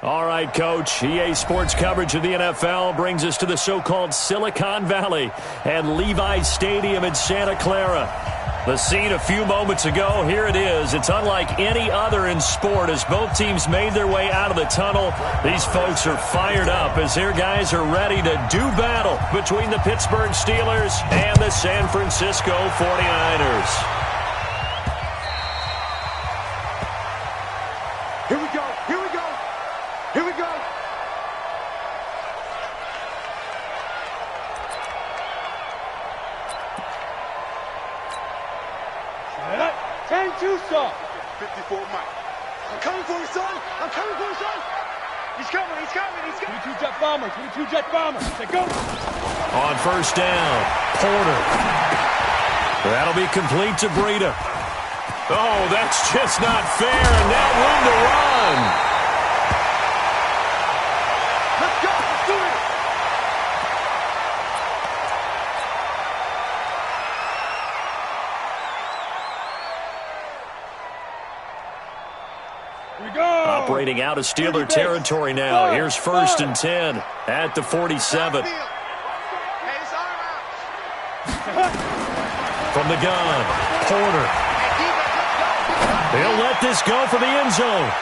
All right, Coach. EA Sports coverage of the NFL brings us to the so-called Silicon Valley and Levi's Stadium in Santa Clara. The scene a few moments ago, here it is. It's unlike any other in sport as both teams made their way out of the tunnel. These folks are fired up as their guys are ready to do battle between the Pittsburgh Steelers and the San Francisco 49ers. Here we go. Here we go. Here we go. Set up. 10-2, son. 54 Mike. I'm coming for you, son. I'm coming for you, son. He's coming. He's coming. He's coming. 22 jet bomber. 22 jet bomber. Let's go. On first down, Porter. That'll be complete to Breida. Oh, that's just not fair, and now room to run. Let's go. Let's do it. Here we go. Operating out of Steeler territory now. Here's first and 10 at the 47. From the gun, Porter. They'll let this go for the end zone.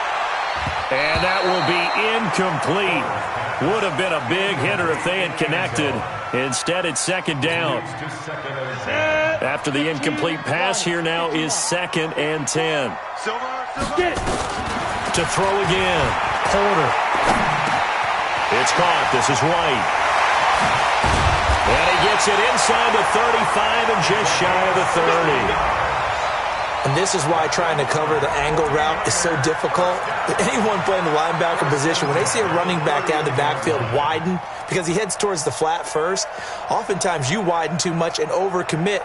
And that will be incomplete. Would have been a big hitter if they had connected. Instead, it's second down. After the incomplete pass, here now is second and 10. To throw again, Porter. It's caught. This is White. And he gets it inside the 35 and just shy of the 30. And this is why trying to cover the angle route is so difficult. Anyone playing the linebacker position, when they see a running back down the backfield widen, because he heads towards the flat first, oftentimes you widen too much and overcommit.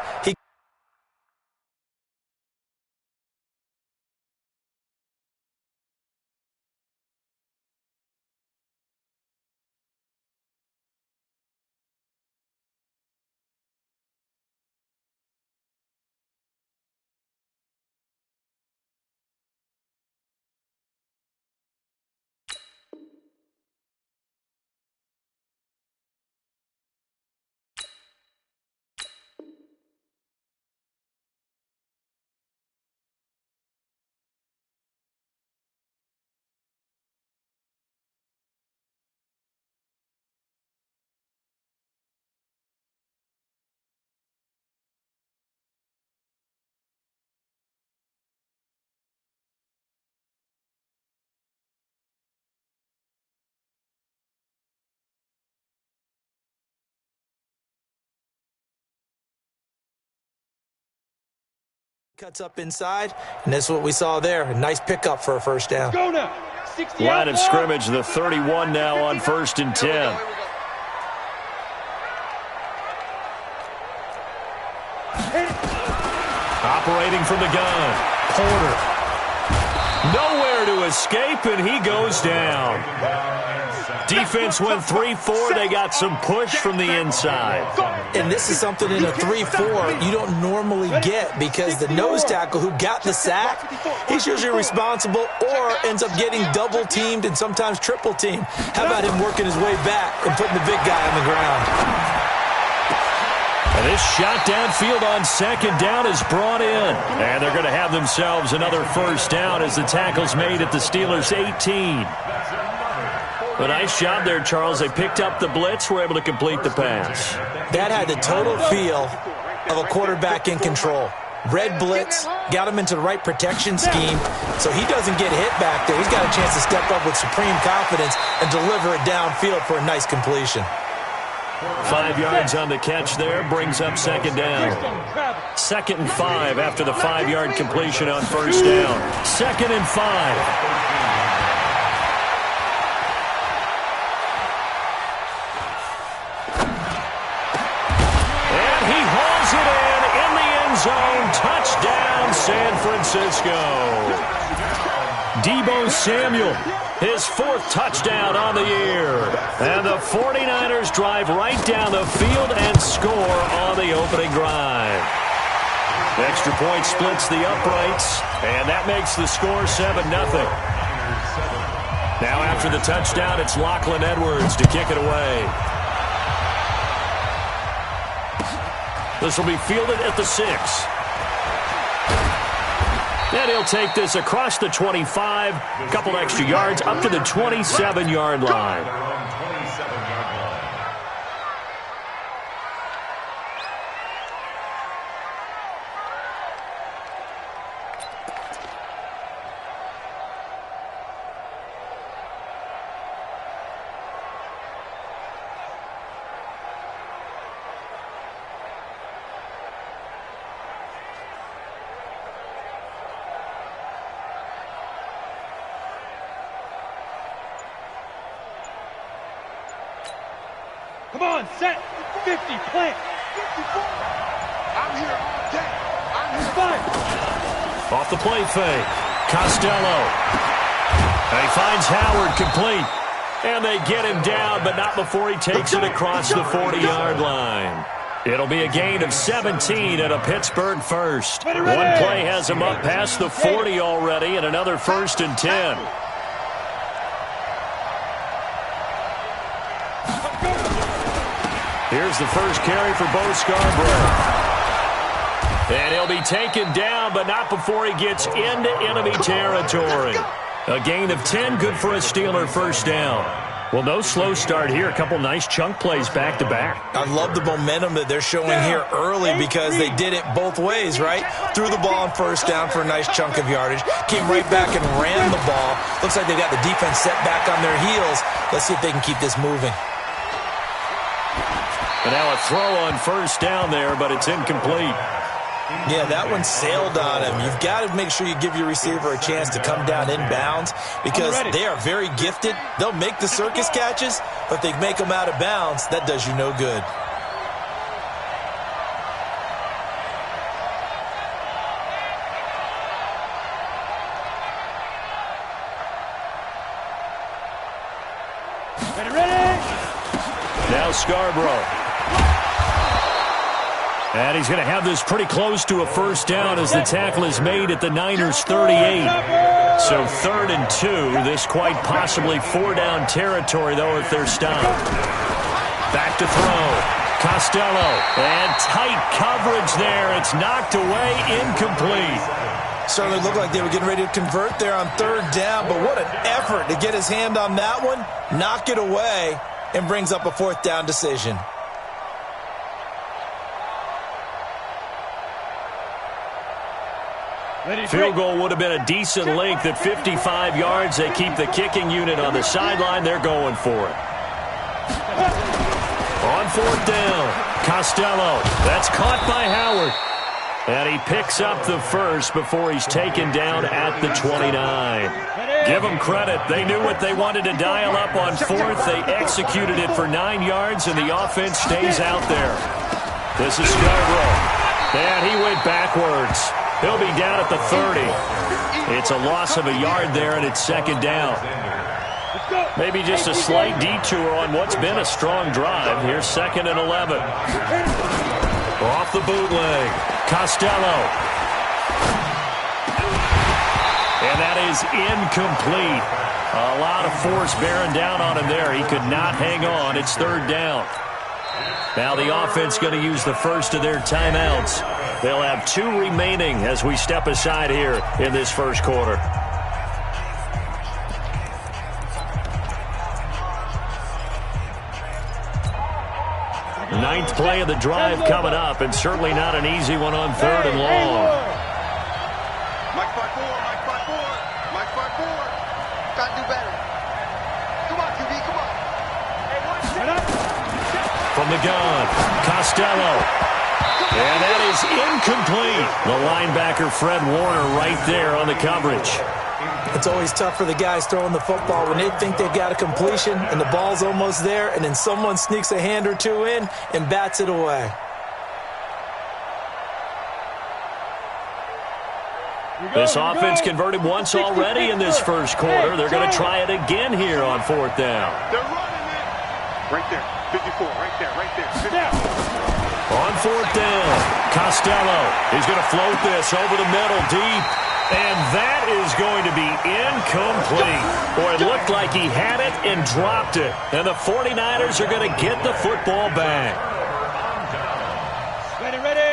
Cuts up inside, and that's what we saw there. A nice pickup for a first down. Go now. Line of scrimmage, the 31 now on first and 10. Operating from the gun, Porter. Nowhere to escape, and he goes down. Defense went 3-4. They got some push from the inside. And this is something in a 3-4 you don't normally get because the nose tackle who got the sack, he's usually responsible or ends up getting double-teamed and sometimes triple-teamed. How about him working his way back and putting the big guy on the ground? And this shot downfield on second down is brought in. And they're going to have themselves another first down as the tackle's made at the Steelers' 18. A nice job there, Charles. They picked up the blitz, were able to complete the pass. That had the total feel of a quarterback in control. Red blitz, got him into the right protection scheme, so he doesn't get hit back there. He's got a chance to step up with supreme confidence and deliver it downfield for a nice completion. 5 yards on the catch there, brings up second down. 2nd and 5 after the 5-yard completion on first down. 2nd and 5. Zone touchdown, San Francisco. Deebo Samuel, his 4th touchdown on the year. And the 49ers drive right down the field and score on the opening drive. Extra point splits the uprights, and that makes the score 7-0. Now after the touchdown, it's Lachlan Edwards to kick it away. This will be fielded at the 6. And he'll take this across the 25, a couple extra yards, up to the 27-yard line. Come on, set. 50, plant. 54. I'm here all day. I'm here. Fine. Off the play fake. Costello. And he finds Howard complete. And they get him down, but not before he takes it across the 40-yard line. It'll be a gain of 17 and a Pittsburgh first. One play has him up past the 40 already, and another 1st and 10. Here's the first carry for Bo Scarborough. And he'll be taken down, but not before he gets into enemy territory. A gain of 10, good for a Steeler first down. Well, no slow start here. A couple nice chunk plays back-to-back. I love the momentum that they're showing here early because they did it both ways, right? Threw the ball on first down for a nice chunk of yardage. Came right back and ran the ball. Looks like they've got the defense set back on their heels. Let's see if they can keep this moving. And now a throw on first down there, but it's incomplete. Yeah, that one sailed on him. You've got to make sure you give your receiver a chance to come down inbounds because they are very gifted. They'll make the circus catches, but if they make them out of bounds, that does you no good. Ready? Now Scarborough. And he's going to have this pretty close to a first down as the tackle is made at the Niners' 38. So 3rd and 2. This quite possibly 4-down territory, though, if they're stopped. Back to throw. Costello. And tight coverage there. It's knocked away, incomplete. Certainly looked like they were getting ready to convert there on 3rd down, but what an effort to get his hand on that one, knock it away, and brings up a 4th down decision. Field goal would have been a decent length at 55 yards. They keep the kicking unit on the sideline. They're going for it. On 4th down, Costello. That's caught by Howard. And he picks up the first before he's taken down at the 29. Give them credit. They knew what they wanted to dial up on 4th. They executed it for 9 yards, and the offense stays out there. This is Scarborough. And he went backwards. He'll be down at the 30. It's a loss of a yard there, and it's 2nd down. Maybe just a slight detour on what's been a strong drive. Here's 2nd and 11. Off the bootleg. Costello. And that is incomplete. A lot of force bearing down on him there. He could not hang on. It's 3rd down. Now the offense going to use the first of their timeouts. They'll have 2 remaining as we step aside here in this first quarter. Ninth play of the drive coming up, and certainly not an easy one on 3rd and long. Mike 5-4, Mike 5-4, Mike 5-4. Got to do better. Come on, QB, come on. From the gun, Costello. And that is incomplete. The linebacker, Fred Warner, right there on the coverage. It's always tough for the guys throwing the football when they think they've got a completion and the ball's almost there, and then someone sneaks a hand or two in and bats it away. This offense converted once already in this first quarter. They're going to try it again here on 4th down. They're running it. Right there. 54. Right there. Right there. 50. On 4th down, Costello. He's going to float this over the middle deep. And that is going to be incomplete. Boy, it looked like he had it and dropped it. And the 49ers are going to get the football back.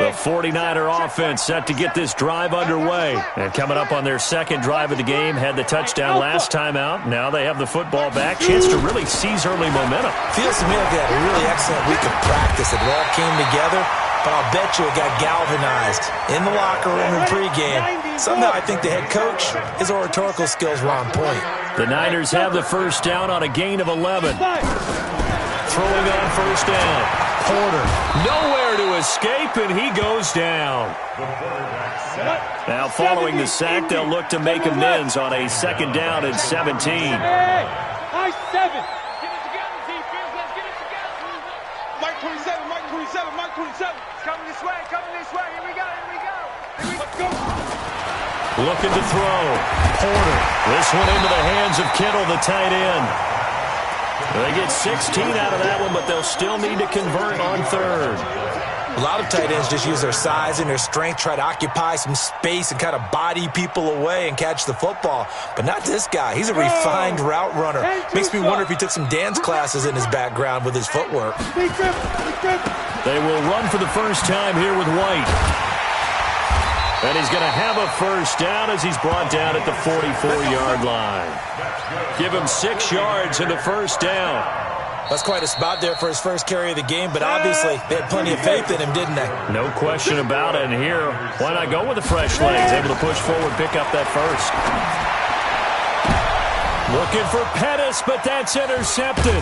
The 49er offense set to get this drive underway. And coming up on their second drive of the game, had the touchdown last time out. Now they have the football back. Chance to really seize early momentum. Feels to me like they had a really excellent week of practice. It all came together. But I'll bet you it got galvanized in the locker room in pregame. Somehow I think the head coach, his oratorical skills were on point. The Niners have the first down on a gain of 11. Throwing on first down. Porter, nowhere to escape, and he goes down. Now following the sack, they'll look to make amends on a second down and 17. High 7. Get it together, defense. Let's get it together. Mike 27, Mike 27, Mike 27. It's coming this way, coming this way. Here we go, here we go. Let's go. Looking to throw. Porter. This one into the hands of Kittle, the tight end. They get 16 out of that one, but they'll still need to convert on third. A lot of tight ends just use their size and their strength, try to occupy some space and kind of body people away and catch the football. But not this guy. He's a refined route runner. Makes me wonder if he took some dance classes in his background with his footwork. They will run for the first time here with White. And he's going to have a first down as he's brought down at the 44-yard line. Give him 6 yards in the first down. That's quite a spot there for his first carry of the game, but obviously they had plenty of faith in him, didn't they? No question about it. And here, why not go with the fresh legs? Able to push forward, pick up that first. Looking for Pettis, but that's intercepted.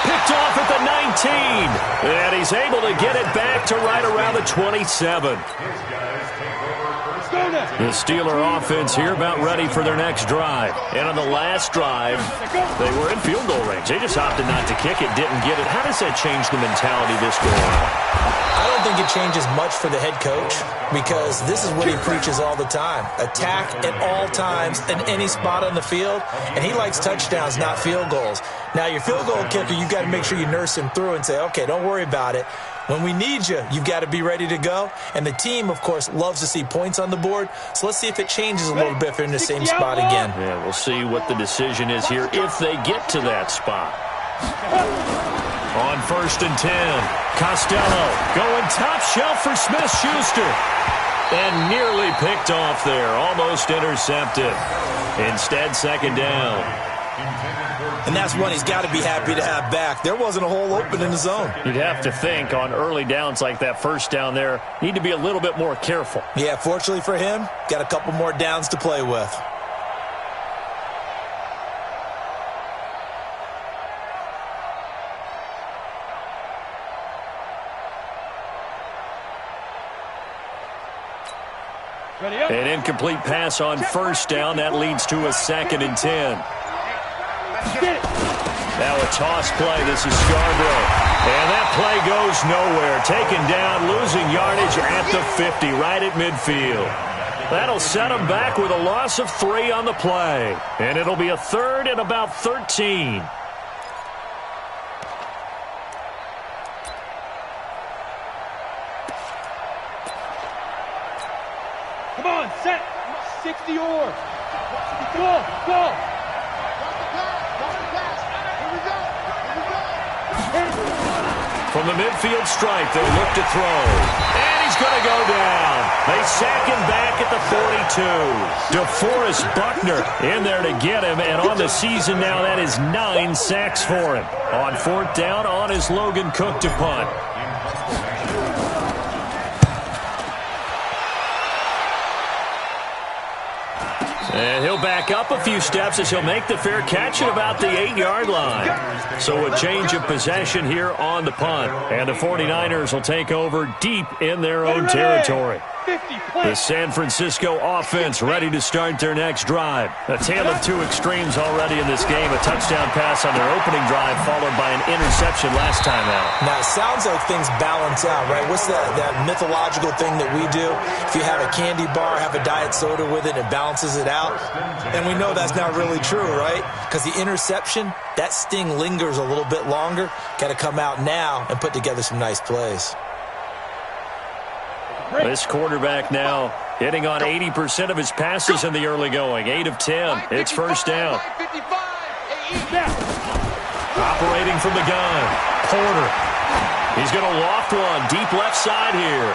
Picked off at the 19. And he's able to get it back to right around the 27. The Steeler offense here about ready for their next drive. And on the last drive, they were in field goal range. They just opted not to kick it, didn't get it. How does that change the mentality this go around? I don't think it changes much for the head coach because this is what he preaches all the time. Attack at all times in any spot on the field, and he likes touchdowns, not field goals. Now, your field goal kicker, you've got to make sure you nurse him through and say, okay, don't worry about it. When we need you, you've got to be ready to go. And the team, of course, loves to see points on the board. So let's see if it changes a little bit if they're in the same spot again. Yeah, we'll see what the decision is here if they get to that spot. On first and 10, Costello going top shelf for Smith-Schuster. And nearly picked off there, almost intercepted. Instead, second down. And that's one he's got to be happy to have back. There wasn't a hole open in the zone. You'd have to think on early downs like that first down there, need to be a little bit more careful. Yeah, fortunately for him, got a couple more downs to play with. An incomplete pass on first down. That leads to a second and 10. Now a toss play. This is Scarborough. And that play goes nowhere. Taken down, losing yardage at the 50, right at midfield. That'll set them back with a loss of 3 on the play. And it'll be a third and about 13. Come on, set. 60 or. Go. From the midfield stripe, they look to throw. And he's going to go down. They sack him back at the 42. DeForest Buckner in there to get him. And on the season now, that is 9 sacks for him. On fourth down, on is Logan Cook to punt. And he'll back up a few steps as he'll make the fair catch at about the 8-yard line. So a change of possession here on the punt. And the 49ers will take over deep in their own territory. The San Francisco offense ready to start their next drive. A tale of two extremes already in this game. A touchdown pass on their opening drive followed by an interception last time out. Now, it sounds like things balance out, right? What's that mythological thing that we do? If you have a candy bar, have a diet soda with it, it balances it out. And we know that's not really true, right? Because the interception, that sting lingers a little bit longer. Got to come out now and put together some nice plays. This quarterback now Hitting on 80% of his passes in the early going. 8 of 10. It's first down. Operating from the gun. Porter. He's going to loft one. Deep left side here.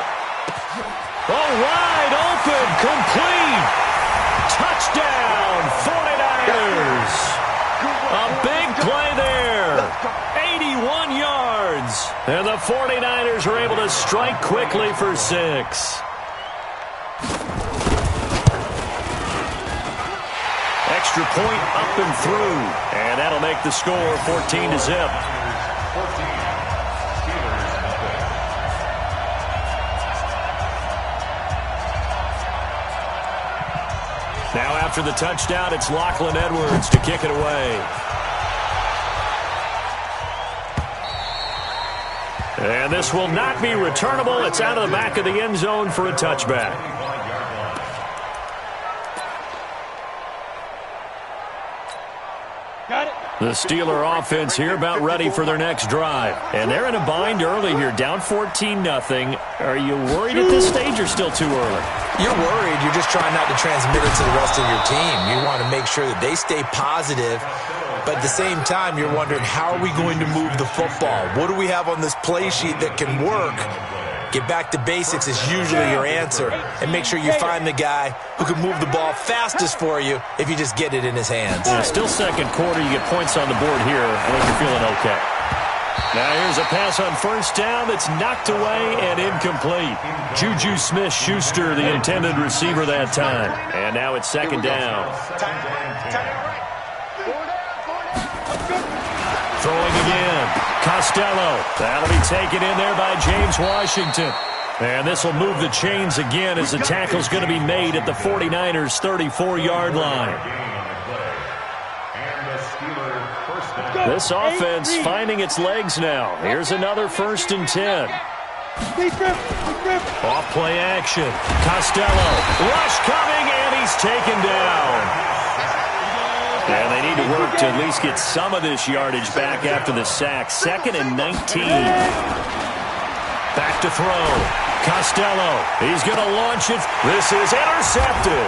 Oh, wide open. Complete. Touchdown. 49ers. A big play there. 81 yards. And the 49ers are able to strike quickly for 6. Extra point up and through. And that'll make the score 14-0. Now after the touchdown, it's Lachlan Edwards to kick it away. And this will not be returnable. It's out of the back of the end zone for a touchback. The Steeler offense here about ready for their next drive. And they're in a bind early here, down 14-0. Are you worried at this stage or still too early? You're worried. You're just trying not to transmit it to the rest of your team. You want to make sure that they stay positive. But at the same time, you're wondering, how are we going to move the football? What do we have on this play sheet that can work? Get back to basics is usually your answer. And make sure you find the guy who can move the ball fastest for you if you just get it in his hands. Yeah, still second quarter. You get points on the board here. I think you're feeling okay. Now here's a pass on first down that's knocked away and incomplete. Juju Smith-Schuster, the intended receiver that time. And now it's second down. Throwing again. Costello. That'll be taken in there by James Washington. And this will move the chains again as the tackle's going to be made at the 49ers' 34-yard line. This offense finding its legs now. Here's another 1st and 10. Off play action. Costello. Rush coming, and he's taken down. And they need to work to at least get some of this yardage back after the sack. 2nd and 19. Back to throw. Costello. He's going to launch it. This is intercepted.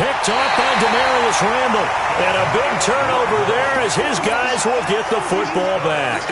Picked off by Demarius Randall. And a big turnover there as his guys will get the football back.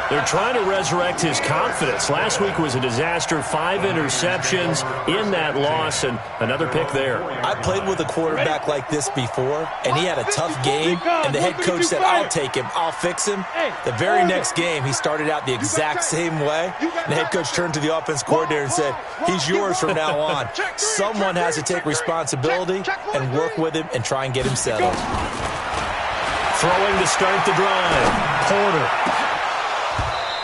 They're trying to resurrect his confidence. Last week was a disaster. 5 interceptions in that loss, and another pick there. I played with a quarterback like this before, and he had a tough game, and the head coach said, I'll take him, I'll fix him. The very next game, he started out the exact same way, and the head coach turned to the offense coordinator and said, he's yours from now on. Someone has to take responsibility and work with him and try and get him settled. Throwing to start the drive. Porter.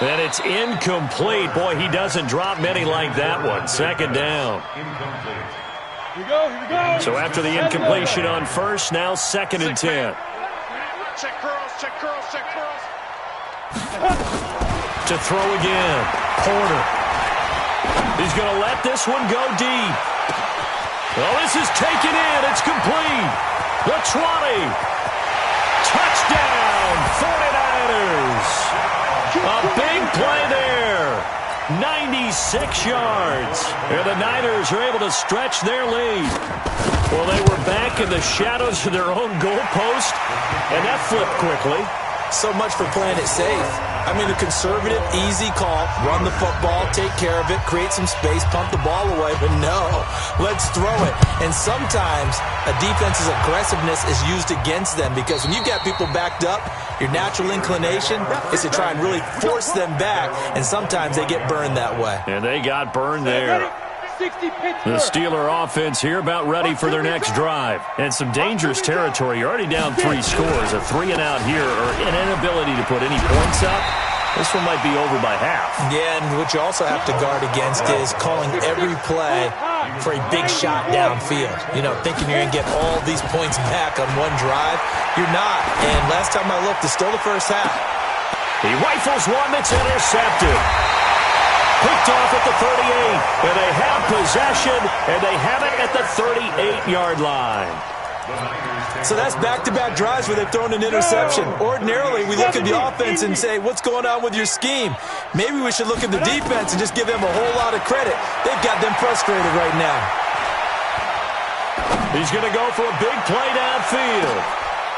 And it's incomplete. Boy, he doesn't drop many like that one. 2nd down. Here we go. So after the incompletion on first, now 2nd and 10. Check curls. To throw again. Porter. He's going to let this one go deep. Well, this is taken in. It's complete. The 20. Touchdown, 49ers. A big play there. 96 yards. And the Niners are able to stretch their lead. Well, they were back in the shadows of their own goalpost, and that flipped quickly. So much for playing it safe. I mean, the conservative, easy call, run the football, take care of it, create some space, pump the ball away. But no, let's throw it. And sometimes a defense's aggressiveness is used against them because when you've got people backed up, your natural inclination is to try and really force them back, and sometimes they get burned that way. And they got burned there. The Steeler offense here about ready for their next drive. And some dangerous territory. You're already down 3 scores. A 3-and-out here or an inability to put any points up. This one might be over by half. Yeah, and what you also have to guard against is calling every play for a big shot downfield. You know, thinking you're going to get all these points back on one drive. You're not. And last time I looked, it's still the first half. He rifles one that's intercepted. Picked off at the 38, and they have possession, and they have it at the 38-yard line. So that's back-to-back drives where they've thrown an interception. Ordinarily, we look at the offense and say, what's going on with your scheme? Maybe we should look at the defense and just give them a whole lot of credit. They've got them frustrated right now. He's going to go for a big play downfield.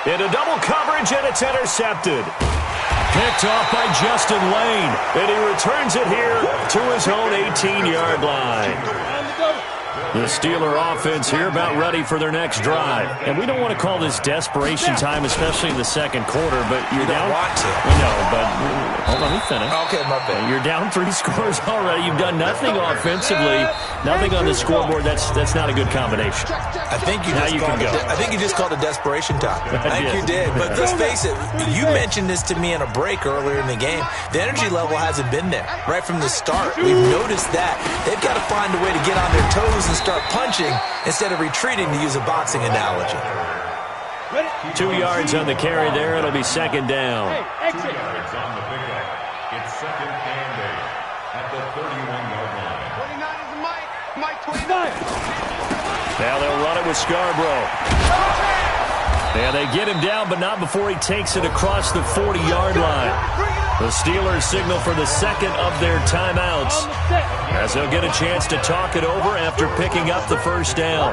Into double coverage, and it's intercepted. Picked off by Justin Lane, and he returns it here to his own 18-yard line. The Steeler offense here about ready for their next drive. And we don't want to call this desperation time, especially in the second quarter, but you're down. You don't want to. No, but hold on, let me finish. Okay, my bad. You're down 3 scores already. You've done nothing offensively, nothing on the scoreboard. That's not a good combination. I think you just called it desperation time. I think you did. But let's face it, you mentioned this to me in a break earlier in the game. The energy level hasn't been there right from the start. We've noticed that. They've got to find a way to get on their toes and start punching instead of retreating, to use a boxing analogy. 2 yards on the carry there. It'll be second down. It's second and 8 at the 31-yard line. 29 is Mike 29. Now they'll run it with Scarborough. And they get him down, but not before he takes it across the 40-yard line. The Steelers signal for the second of their timeouts, as they'll get a chance to talk it over after picking up the first down.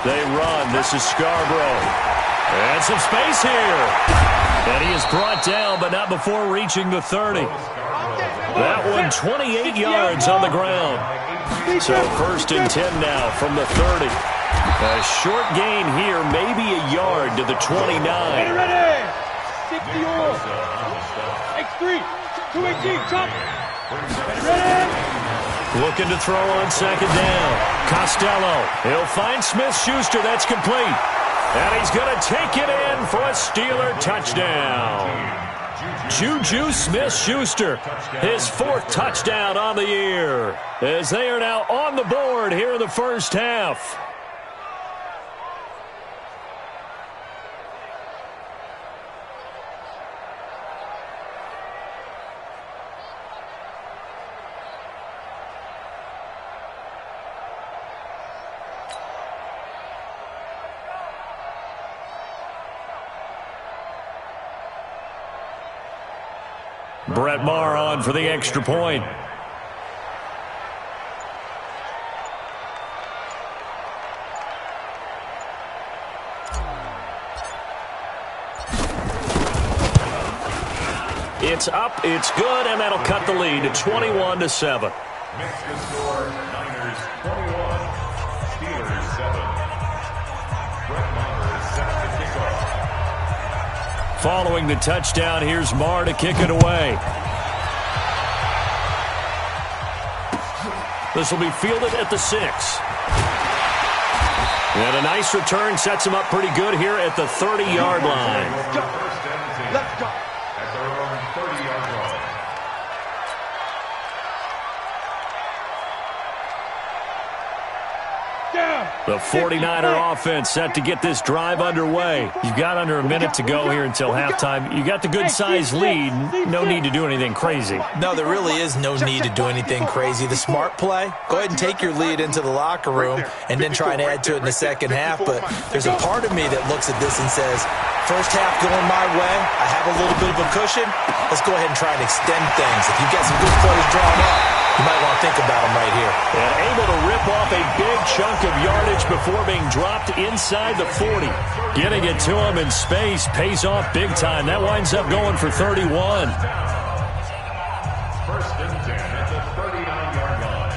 They run. This is Scarborough. And some space here. And he is brought down, but not before reaching the 30. That one 28 yards on the ground. So first and 10 now from the 30. A short gain here, maybe a yard to the 29. Get ready. 60 all. X3. 218. Chop. Get ready. Looking to throw on second down. Costello. He'll find Smith-Schuster. That's complete. And he's going to take it in for a Steeler touchdown. Juju Smith-Schuster, his 4th touchdown on the year, as they are now on the board here in the first half. Brett Maher on for the extra point. It's up, it's good, and that'll cut the lead to 21-7. Mexican score, Niners 21, Steelers 7. Brett Maher is set to kick off. Following the touchdown, here's Maher to kick it away. This will be fielded at the 6. And a nice return sets him up pretty good here at the 30-yard line. Let's go. At their own 30-yard line. The 49er offense set to get this drive underway. You've got under a minute to go here until halftime. You got the good-sized lead. No need to do anything crazy. No, there really is no need to do anything crazy. The smart play, go ahead and take your lead into the locker room and then try and add to it in the second half. But there's a part of me that looks at this and says, first half going my way, I have a little bit of a cushion. Let's go ahead and try and extend things. If you've got some good plays drawn up, you might want to think about them right here. And able to rip off a big chunk of yardage before being dropped inside the 40. Getting it to him in space pays off big time. That winds up going for 31. First and 10 at the 39-yard line.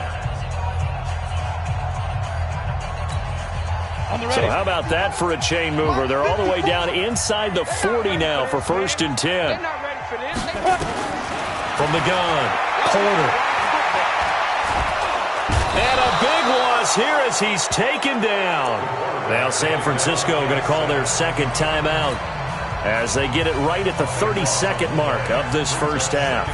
So how about that for a chain mover? They're all the way down inside the 40 now for first and 10. They're not ready for this. From the gun, Porter. And a big loss here as he's taken down. Now San Francisco going to call their second timeout as they get it right at the 32nd mark of this first half.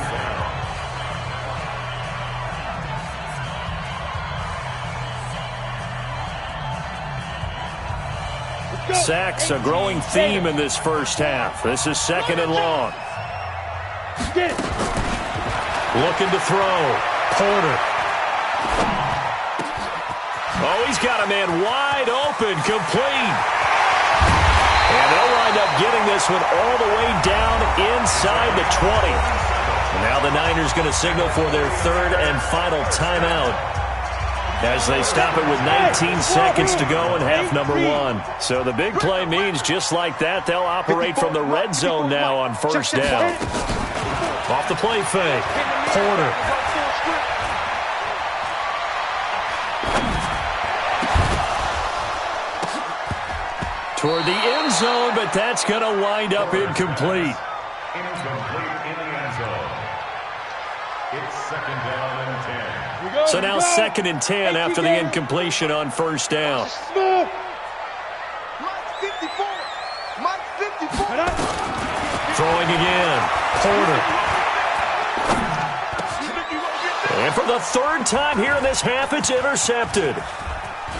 Sacks, a growing theme in this first half. This is second and long. Looking to throw. Porter. Oh, he's got a man wide open, complete. And they'll wind up getting this one all the way down inside the 20. And now the Niners going to signal for their third and final timeout. as they stop it with 19 seconds to go in half number one. So the big play means just like that, they'll operate from the red zone now on first down. Off the play fake, Porter. Toward the end zone, but that's going to wind up incomplete. Incomplete in the end zone. It's second down and 10. So now second and 10 after the incompletion on first down. Throwing again, Porter. And for the third time here in this half, it's intercepted.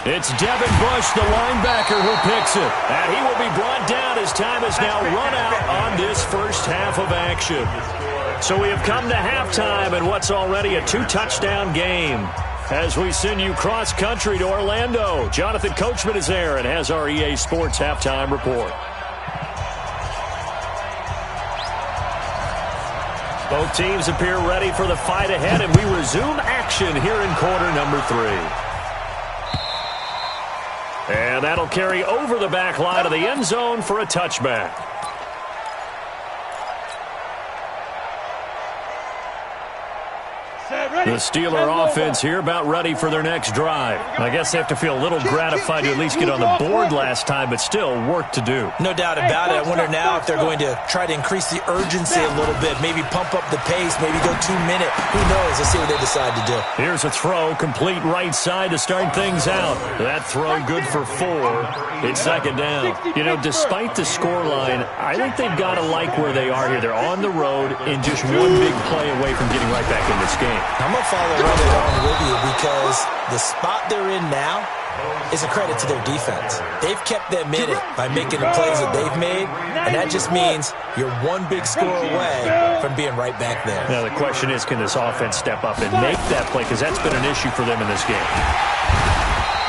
It's Devin Bush, the linebacker, who picks it. And he will be brought down as time has now run out on this first half of action. So we have come to halftime in what's already a two-touchdown game. As we send you cross-country to Orlando, Jonathan Coachman is there and has our EA Sports halftime report. Both teams appear ready for the fight ahead, and we resume action here in quarter number 3. And that'll carry over the back line of the end zone for a touchback. The Steeler offense here about ready for their next drive. I guess they have to feel a little gratified to at least get on the board last time, but still work to do. No doubt about it. I wonder now if they're going to try to increase the urgency a little bit, maybe pump up the pace, maybe go 2 minute. Who knows? Let's see what they decide to do. Here's a throw, complete right side to start things out. That throw good for 4. It's second down. You know, despite the scoreline, I think they've got to like where they are here. They're on the road and just one big play away from getting right back in this game. I'm going to follow right along with you because the spot they're in now is a credit to their defense. They've kept them in it by making the plays that they've made, and that just means you're one big score away from being right back there. Now, the question is, can this offense step up and make that play? Because that's been an issue for them in this game.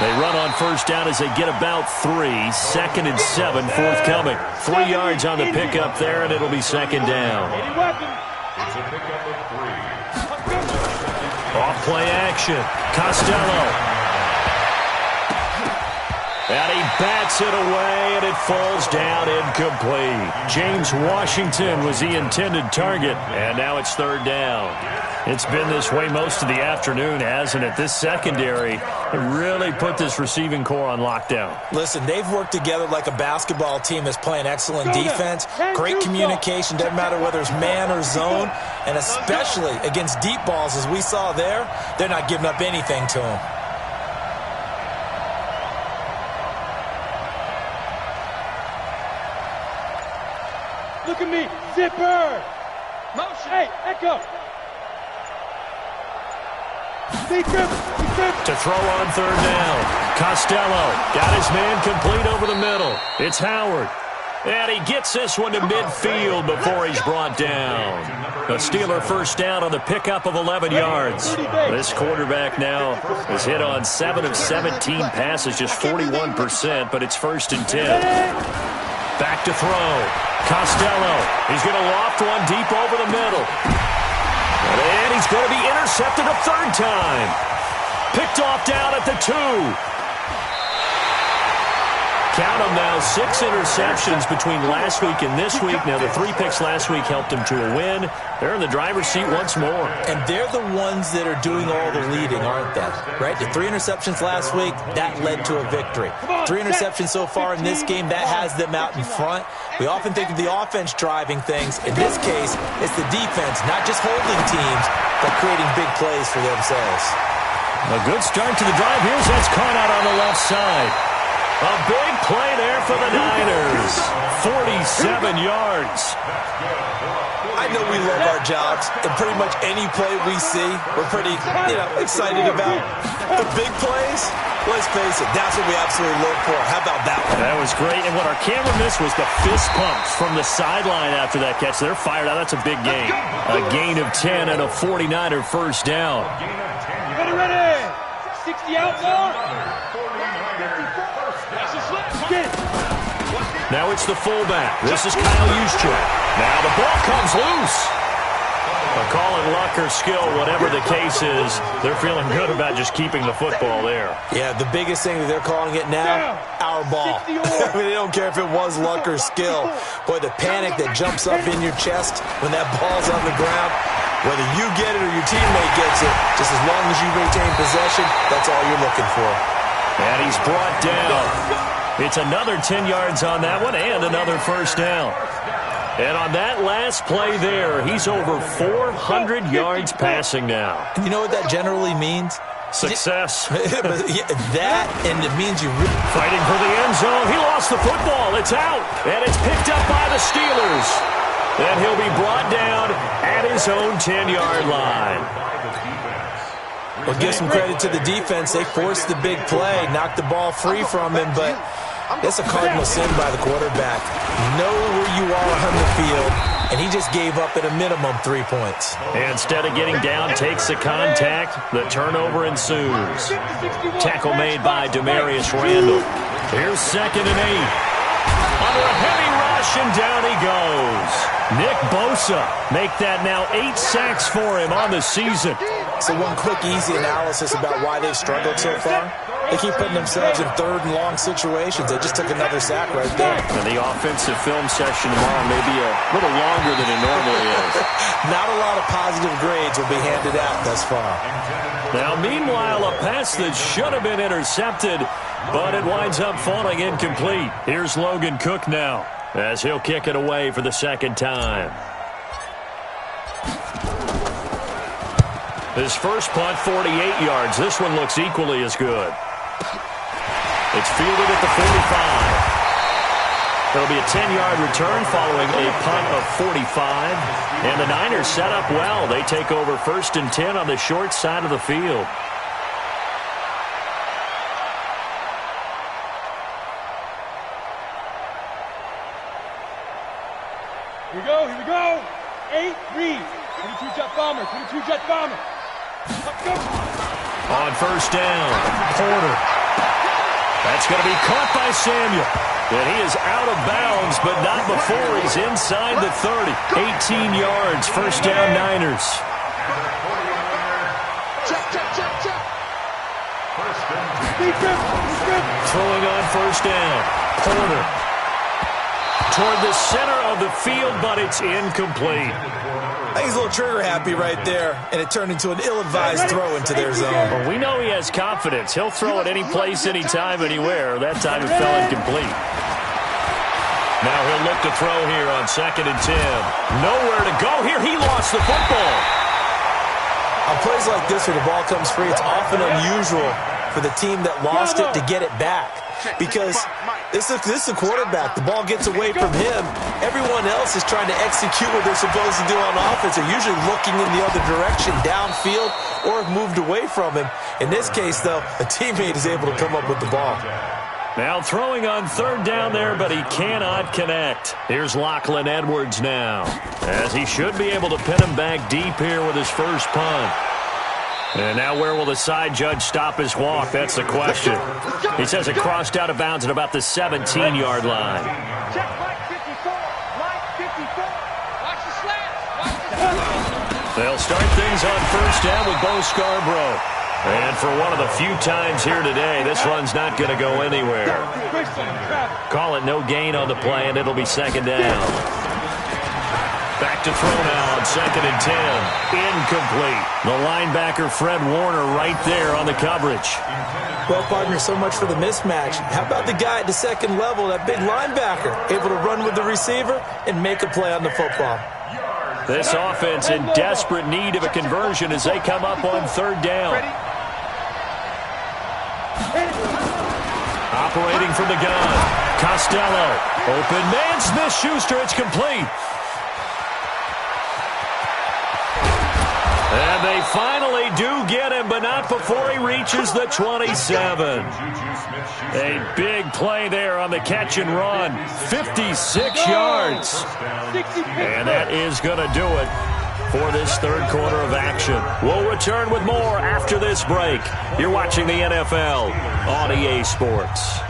They run on first down as they get about 3. Second and 7 forthcoming. 3 yards on the pickup there, and it'll be second down. It's a pickup of 3. Off play action. Costello. And he bats it away, and it falls down incomplete. James Washington was the intended target, and now it's third down. It's been this way most of the afternoon, hasn't it? This secondary really put this receiving core on lockdown. Listen, they've worked together like a basketball team that's playing excellent defense. Great communication, doesn't matter whether it's man or zone, and especially against deep balls, as we saw there, they're not giving up anything to them. Look at me, zipper. Motion. Hey, echo. To throw on third down. Costello got his man complete over the middle. It's Howard. And he gets this one to midfield before he's brought down. A Steeler first down on the pickup of 11 yards. This quarterback now has hit on 7 of 17 passes, just 41%, but it's first and 10. Back to throw. Costello. He's going to loft one deep over the middle. And he's going to be intercepted a third time. Picked off down at the 2. Count them now, 6 interceptions between last week and this week. Now, the 3 picks last week helped him to a win. They're in the driver's seat once more. And they're the ones that are doing all the leading, aren't they? Right? The 3 interceptions last week, that led to a victory. 3 interceptions so far in this game, that has them out in front. We often think of the offense driving things. In this case, it's the defense, not just holding teams, but creating big plays for themselves. A good start to the drive. Here's that's caught out on the left side. A big play there for the Niners. 47 yards. I know we love our jobs, and pretty much any play we see, we're pretty, excited about. The big plays, let's face it, that's what we absolutely look for. How about that one? That was great, and what our camera missed was the fist pumps from the sideline after that catch. They're fired out. That's a big gain. A gain of 10 and a 49er first down. Ready. 60 out more. Now it's the fullback. This is Kyle Juszczyk. Now the ball comes loose. A call it luck or skill, whatever the case is, they're feeling good about just keeping the football there. Yeah, the biggest thing that they're calling it now, our ball. I mean, they don't care if it was luck or skill. Boy, the panic that jumps up in your chest when that ball's on the ground, whether you get it or your teammate gets it, just as long as you retain possession, that's all you're looking for. And he's brought down. It's another 10 yards on that one and another first down. And on that last play there, he's over 400 yards passing now. You know what that generally means? Success. That, and it means you really... Fighting for the end zone. He lost the football. It's out. And it's picked up by the Steelers. And he'll be brought down at his own 10-yard line. Well, give some credit to the defense. They forced the big play, knocked the ball free from him, but it's a cardinal sin by the quarterback. Know where you are on the field, and he just gave up at a minimum 3 points. Instead of getting down, takes the contact. The turnover ensues. Tackle made by Demarius Randall. Here's 2nd and 8. Under a heavy rush, and down he goes. Nick Bosa make that now 8 sacks for him on the season. So one quick, easy analysis about why they've struggled so far. They keep putting themselves in 3rd and long situations. They just took another sack right there. And the offensive film session tomorrow may be a little longer than it normally is. Not a lot of positive grades will be handed out thus far. Now, meanwhile, a pass that should have been intercepted, but it winds up falling incomplete. Here's Logan Cook now, as he'll kick it away for the 2nd time. His first punt, 48 yards. This one looks equally as good. It's fielded at the 45. There'll be a 10-yard return following a punt of 45. And the Niners set up well. They take over 1st and 10 on the short side of the field. Here we go, here we go. 8 reads. 22 jet bomber, 22 jet bomber. Let's go. On 1st down, Porter. That's going to be caught by Samuel. And he is out of bounds, but not before he's inside the 30. 18 yards, 1st down Niners. Check. Throwing on 1st down, Porter. Toward the center of the field, but it's incomplete. I think he's a little trigger happy right there, and it turned into an ill-advised throw into their zone. Well, we know he has confidence. He'll throw it any place, anytime, anywhere. That time it fell incomplete. Now he'll look to throw here on 2nd and 10. Nowhere to go here. He lost the football. On plays like this where the ball comes free, it's often unusual for the team that lost it to get it back. Because this is the quarterback. The ball gets away from him. Everyone else is trying to execute what they're supposed to do on offense. They're usually looking in the other direction, downfield, or have moved away from him. In this case, though, a teammate is able to come up with the ball. Now throwing on 3rd down there, but he cannot connect. Here's Lachlan Edwards now, as he should be able to pin him back deep here with his first punt. And now where will the side judge stop his walk? That's the question. He says it crossed out of bounds at about the 17-yard line. Check line 54. Line 54. Watch the slants. They'll start things on 1st down with Bo Scarborough. And for one of the few times here today, this run's not going to go anywhere. Call it no gain on the play, and it'll be 2nd down. Back to throw now on 2nd and 10. Incomplete. The linebacker, Fred Warner, right there on the coverage. Well, partner, so much for the mismatch. How about the guy at the 2nd level, that big linebacker, able to run with the receiver and make a play on the football? This offense in desperate need of a conversion as they come up on 3rd down. Operating from the gun, Costello. Open man, Smith-Schuster, it's complete. And they finally do get him, but not before he reaches the 27. A big play there on the catch and run. 56 yards. And that is going to do it for this 3rd quarter of action. We'll return with more after this break. You're watching the NFL on EA Sports.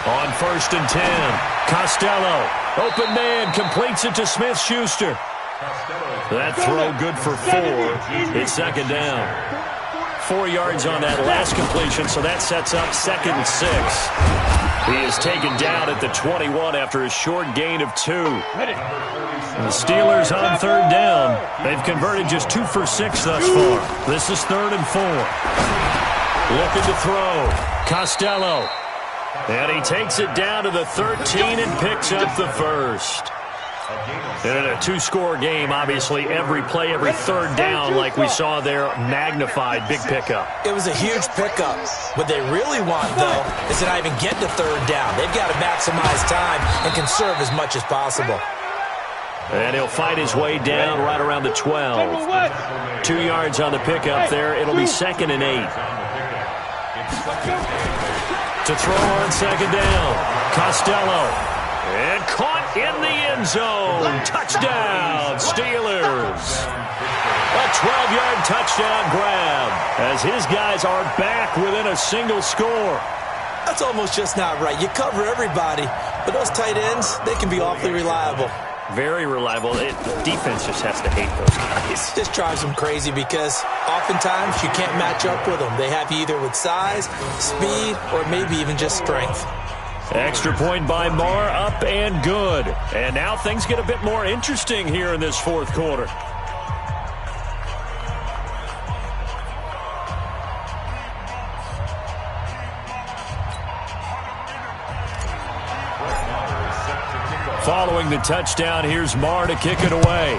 On 1st and 10, Costello, open man, completes it to Smith-Schuster. That throw good for 4. It's 2nd down. 4 yards on that last completion, so that sets up 2nd and 6. He is taken down at the 21 after a short gain of 2. The Steelers on 3rd down. They've converted just 2 for 6 thus far. This is 3rd and 4. Looking to throw. Costello. And he takes it down to the 13 and picks up the first. And in a 2-score game, obviously, every play, every 3rd down, like we saw there, magnified. Big pickup. It was a huge pickup. What they really want, though, is to not even get to 3rd down. They've got to maximize time and conserve as much as possible. And he'll fight his way down right around the 12. 2 yards on the pickup there. It'll be 2nd and 8. To throw on 2nd down. Costello. And caught in the end zone. Touchdown, Steelers. A 12-yard touchdown grab as his guys are back within a single score. That's almost just not right. You cover everybody, but those tight ends, they can be awfully reliable. Very reliable. The defense just has to hate those guys. Just drives them crazy because oftentimes you can't match up with them. They have you either with size, speed, or maybe even just strength. Extra point by Marr, up and good. And now things get a bit more interesting here in this 4th quarter. Following the touchdown, here's Marr to kick it away.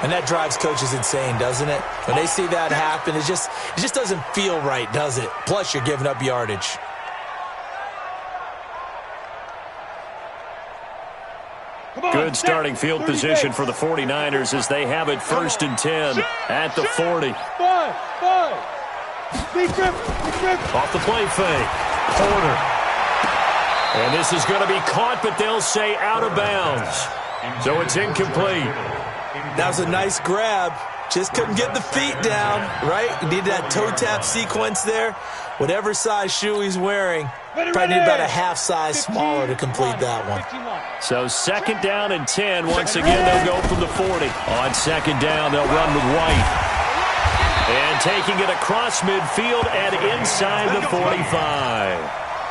And that drives coaches insane, doesn't it? When they see that happen, it just doesn't feel right, does it? Plus, you're giving up yardage. Good starting field position for the 49ers as they have it 1st and 10 at the 40. Off the play fake. Porter. And this is going to be caught, but they'll say out of bounds. So it's incomplete. That was a nice grab. Just couldn't get the feet down, right? You need that toe tap sequence there. Whatever size shoe he's wearing, probably need about a half size smaller to complete that one. So 2nd down and 10. Once again, they'll go from the 40. On 2nd down, they'll run with White. And taking it across midfield and inside the 45.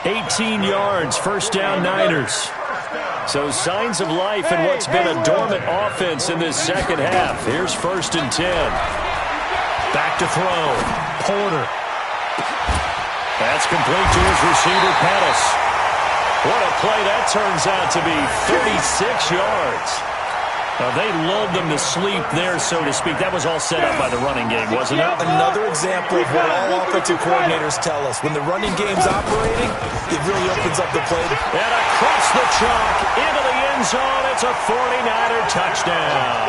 18 yards, 1st down Niners. So signs of life in what's been a dormant offense in this 2nd half. Here's 1st and 10. Back to throw. Porter. That's complete to his receiver, Pettis. What a play that turns out to be. 36 yards. They lulled them to sleep there, so to speak. That was all set up by the running game, wasn't it? Another example of what all offensive coordinators tell us. When the running game's operating, it really opens up the play. And across the chalk, into the end zone, it's a 49er touchdown.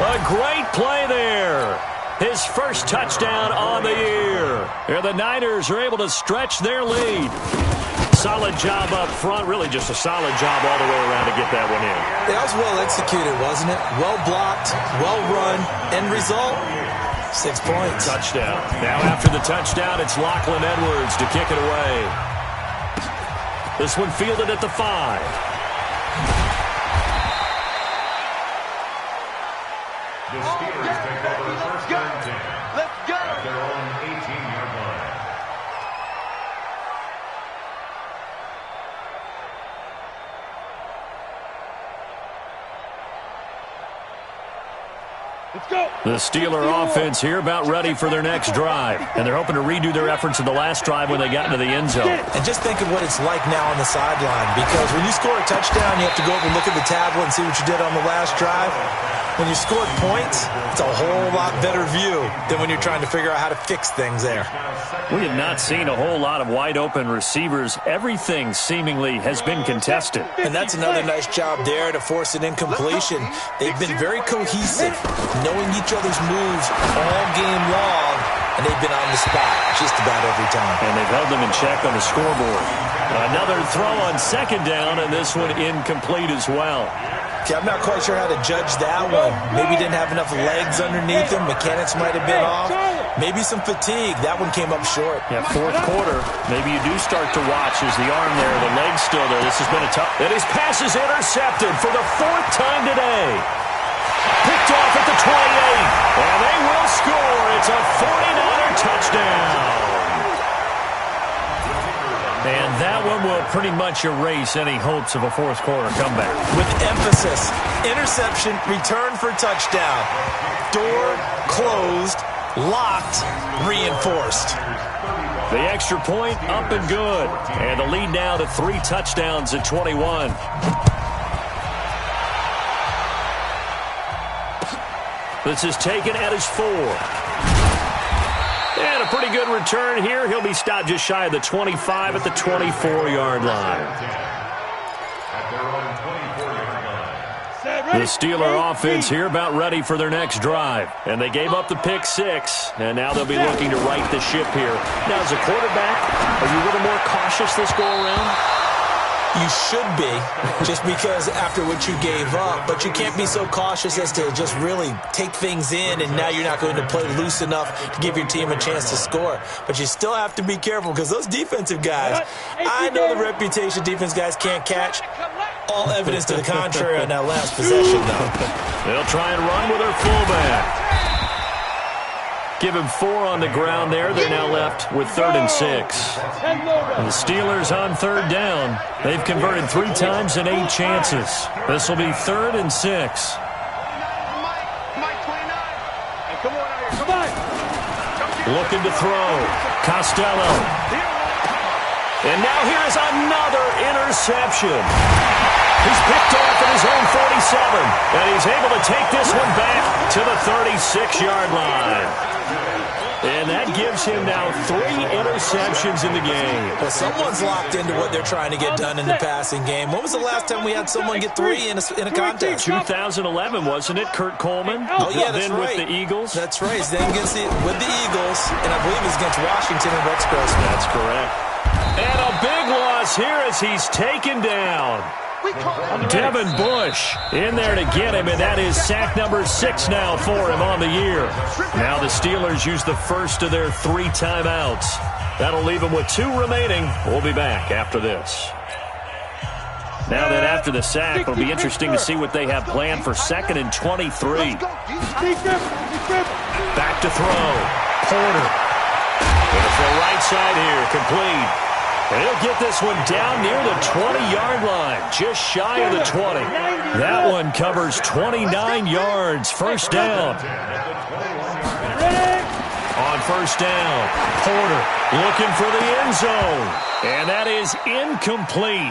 A great play there. His first touchdown on the year. And the Niners are able to stretch their lead. Solid job up front. Really just a solid job all the way around to get that one in. That was well executed, wasn't it? Well blocked, well run. End result, 6 points. Touchdown. Now after the touchdown, it's Lachlan Edwards to kick it away. This one fielded at the 5. The Steelers take over 1st and 10. Let's go. At their own 18-yard line. Let's go. The Steeler offense here about ready for their next drive. And they're hoping to redo their efforts in the last drive when they got into the end zone. And just think of what it's like now on the sideline. Because when you score a touchdown, you have to go over and look at the tablet and see what you did on the last drive. When you scored points, it's a whole lot better view than when you're trying to figure out how to fix things there. We have not seen a whole lot of wide-open receivers. Everything seemingly has been contested. And that's another nice job there to force an incompletion. They've been very cohesive, knowing each other's moves all game long, and they've been on the spot just about every time. And they've held them in check on the scoreboard. Another throw on second down, and this one incomplete as well. Okay, I'm not quite sure how to judge that one. Maybe he didn't have enough legs underneath him. Mechanics might have been off. Maybe some fatigue. That one came up short. Yeah, fourth quarter, maybe you do start to watch as the arm there, the leg's still there. This has been a tough. And his pass is intercepted for the fourth time today. Picked off at the 28, and they will score. It's a 49er touchdown. And that one will pretty much erase any hopes of a fourth quarter comeback. With emphasis, interception, return for touchdown. Door closed, locked, reinforced. The extra point up and good. And the lead now to 3 touchdowns at 21. This is taken at his 4. And a pretty good return here. He'll be stopped just shy of the 25 at the 24-yard line. The Steeler offense here about ready for their next drive. And they gave up the pick 6, and now they'll be looking to right the ship here. Now, as a quarterback, are you a little more cautious this go-around? You should be, just because after what you gave up. But you can't be so cautious as to just really take things in, and now you're not going to play loose enough to give your team a chance to score. But you still have to be careful, because those defensive guys, I know the reputation defense guys can't catch. All evidence to the contrary on that last possession, though. They'll try and run with their fullback. Give him 4 on the ground there. They're now left with 3rd and 6. And the Steelers on 3rd down. They've converted 3 times in 8 chances. This will be 3rd and 6. Looking to throw. Costello. And now here is another interception. He's picked off at his own 47. And he's able to take this one back to the 36-yard line. And that gives him now 3 interceptions in the game. Well, someone's locked into what they're trying to get done in the passing game. When was the last time we had someone get 3 in a contest? 2011, wasn't it? Kurt Coleman? Oh, yeah, that's then right. with the Eagles? That's right. Then with the Eagles, and I believe it's against Washington and Rex Grossman. That's correct. And a big loss here as he's taken down. Devin Bush in there to get him, and that is sack number 6 now for him on the year. Now the Steelers use the first of their 3 timeouts. That'll leave them with 2 remaining. We'll be back after this. Now that after the sack, it'll be interesting to see what they have planned for 2nd and 23. Back to throw. Porter. Going for the right side here, complete. And he'll get this one down near the 20-yard line, just shy of the 20. That one covers 29 yards, first down. On first down, Porter looking for the end zone. And that is incomplete.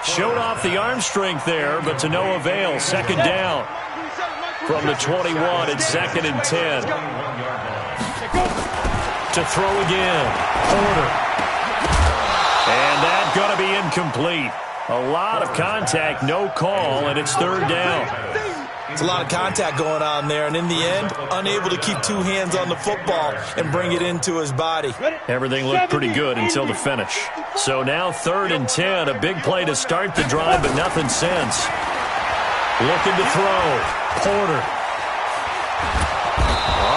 Showed off the arm strength there, but to no avail. 2nd down from the 21 and 2nd and 10. To throw again, Porter. And that's going to be incomplete. A lot of contact, no call, and it's 3rd down. It's a lot of contact going on there, and in the end, unable to keep 2 hands on the football and bring it into his body. Everything looked pretty good until the finish. So now 3rd and 10, a big play to start the drive, but nothing since. Looking to throw. Porter.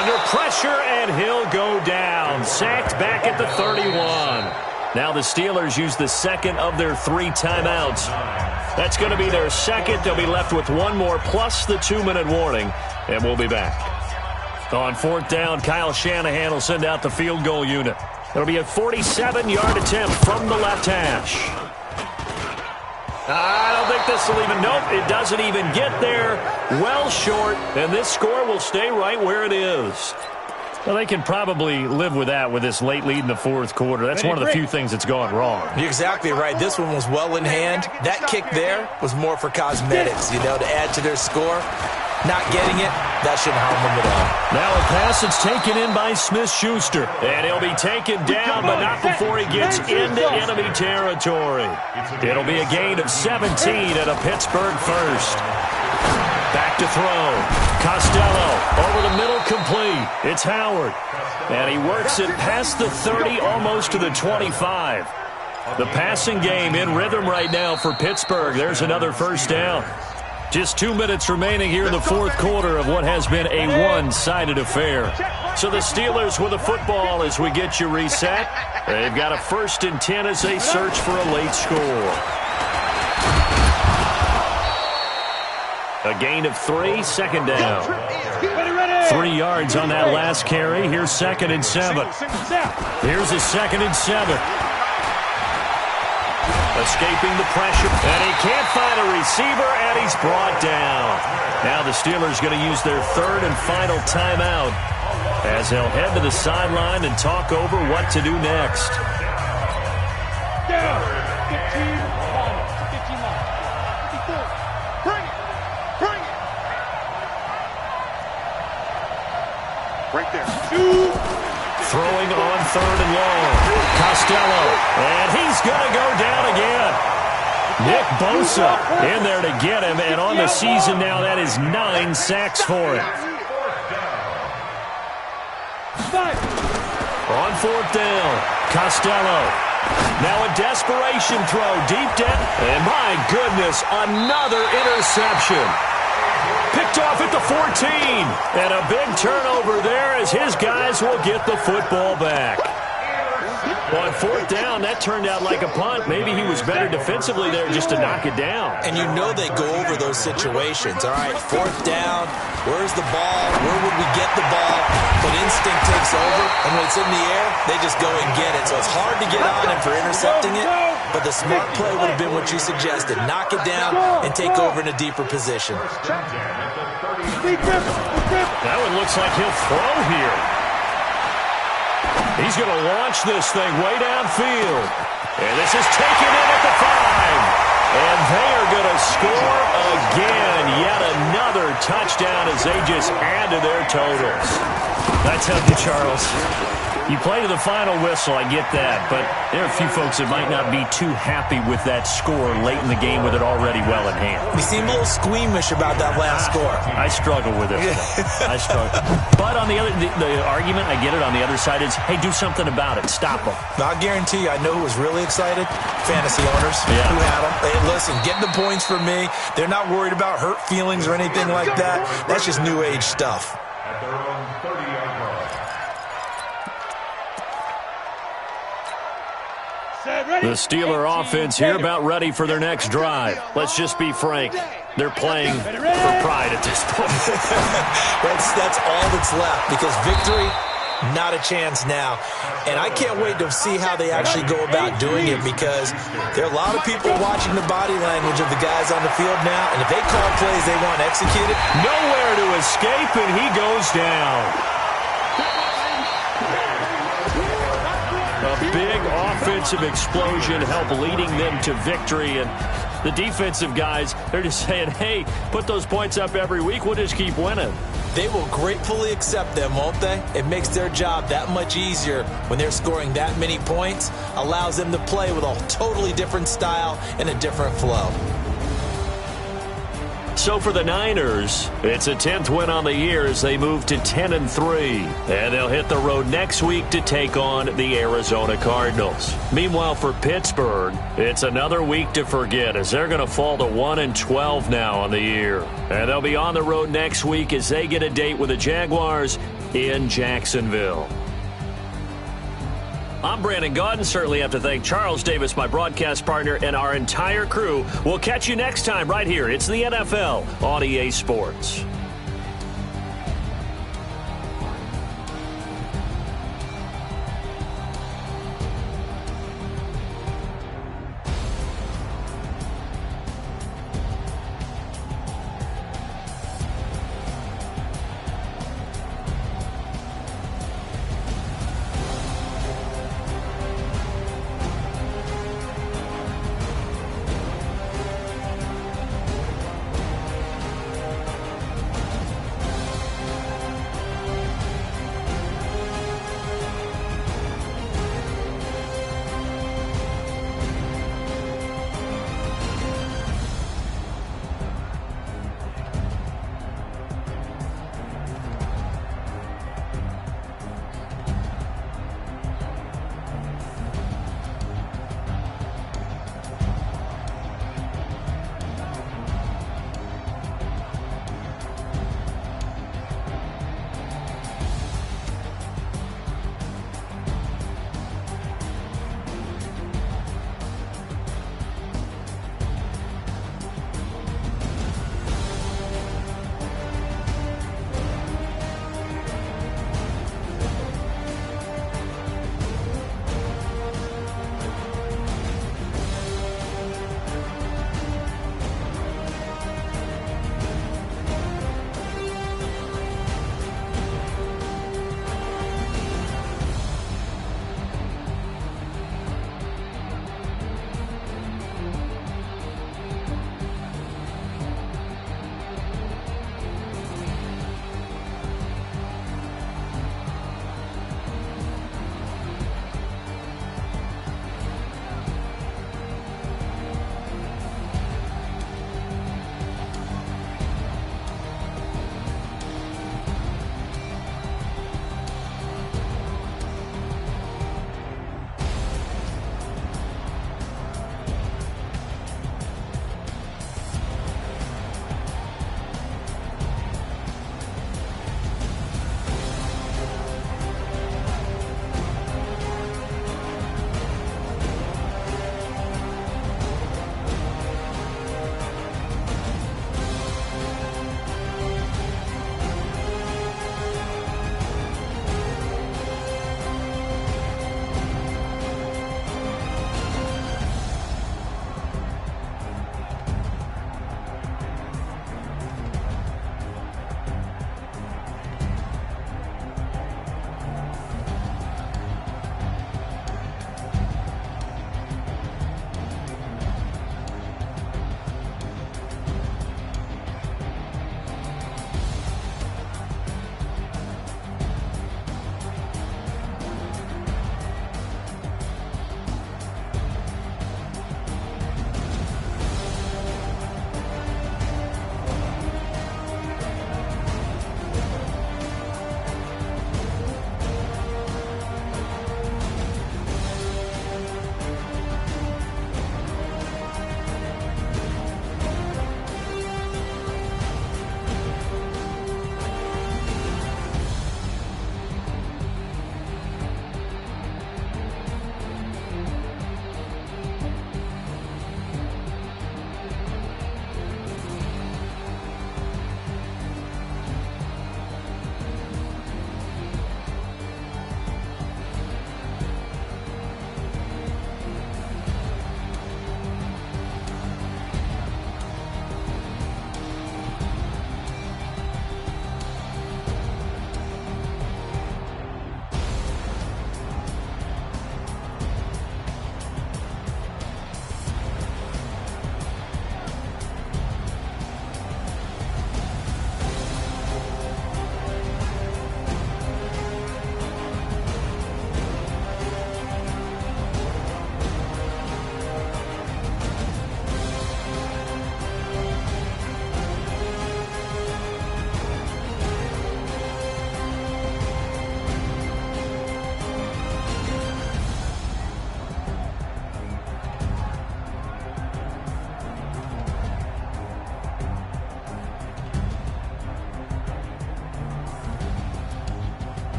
Under pressure, and he'll go down. Sacked back at the 31. Now the Steelers use the 2nd of their 3 timeouts. That's going to be their 2nd. They'll be left with 1 more plus the 2-minute warning, and we'll be back. On 4th down, Kyle Shanahan will send out the field goal unit. It'll be a 47-yard attempt from the left hash. I don't think this will even, nope, it doesn't even get there. Well short, and this score will stay right where it is. Well, they can probably live with that with this late lead in the 4th quarter. That's one of the few things that's gone wrong. You're exactly right. This one was well in hand. That kick there was more for cosmetics, to add to their score. Not getting it, that shouldn't harm them at all. Now a pass that's taken in by Smith-Schuster. And he'll be taken down, but not before he gets into enemy territory. It'll be a gain of 17 and a Pittsburgh first. Back to throw. Costello over the middle, complete. It's Howard. And he works it past the 30, almost to the 25. The passing game in rhythm right now for Pittsburgh. There's another first down. Just 2 minutes remaining here in the fourth quarter of what has been a one-sided affair. So the Steelers with the football as we get you reset. They've got a 1st and 10 as they search for a late score. A gain of 3, second down. 3 yards on that last carry. Here's 2nd and 7. Here's a 2nd and 7. Escaping the pressure, and he can't find a receiver, and he's brought down. Now the Steelers going to use their 3rd and final timeout as they'll head to the sideline and talk over what to do next. Down. 15 miles. 15 miles. 54. Bring it. Bring it. Right there. Throwing on 3rd and long. Costello, and he's going to go down again. Nick Bosa in there to get him, and on the season now, that is 9 sacks for him. On 4th down, Costello. Now a desperation throw deep down, and my goodness, another interception. Picked off at the 14, and a big turnover there as his guys will get the football back. On 4th down, that turned out like a punt. Maybe he was better defensively there just to knock it down. And you know they go over those situations. All right, 4th down, where's the ball? Where would we get the ball? But instinct takes over, and when it's in the air, they just go and get it. So it's hard to get on him for intercepting it, but the smart play would have been what you suggested. Knock it down and take over in a deeper position. That one looks like he'll throw here. He's going to launch this thing way downfield. And this is taken in at the 5. And they are going to score again. Yet another touchdown as they just add to their totals. I tell you, Charles, you play to the final whistle, I get that. But there are a few folks that might not be too happy with that score late in the game with it already well in hand. You seem a little squeamish about that last score. I struggle with it. I struggle. But on the other, the argument, I get it, on the other side is, hey, do something about it. Stop them. I guarantee you, I know who was really excited. Fantasy owners who had them. Hey, listen, get the points for me. They're not worried about hurt feelings or anything like that. That's just new age stuff. At their own 30-yard line. The Steeler offense here about ready for their next drive. Let's just be frank. They're playing for pride at this point. That's all that's left because victory, not a chance now. And I can't wait to see how they actually go about doing it because there are a lot of people watching the body language of the guys on the field now. And if they call plays they want executed, nowhere to escape, and he goes down. A big offensive explosion helped leading them to victory. And the defensive guys, they're just saying, hey, put those points up every week. We'll just keep winning. They will gratefully accept them, won't they? It makes their job that much easier when they're scoring that many points. Allows them to play with a totally different style and a different flow. So for the Niners, it's a 10th win on the year as they move to 10-3. And they'll hit the road next week to take on the Arizona Cardinals. Meanwhile, for Pittsburgh, it's another week to forget as they're going to fall to 1-12 now on the year. And they'll be on the road next week as they get a date with the Jaguars in Jacksonville. I'm Brandon Gaudin. Certainly have to thank Charles Davis, my broadcast partner, and our entire crew. We'll catch you next time right here. It's the NFL on EA Sports.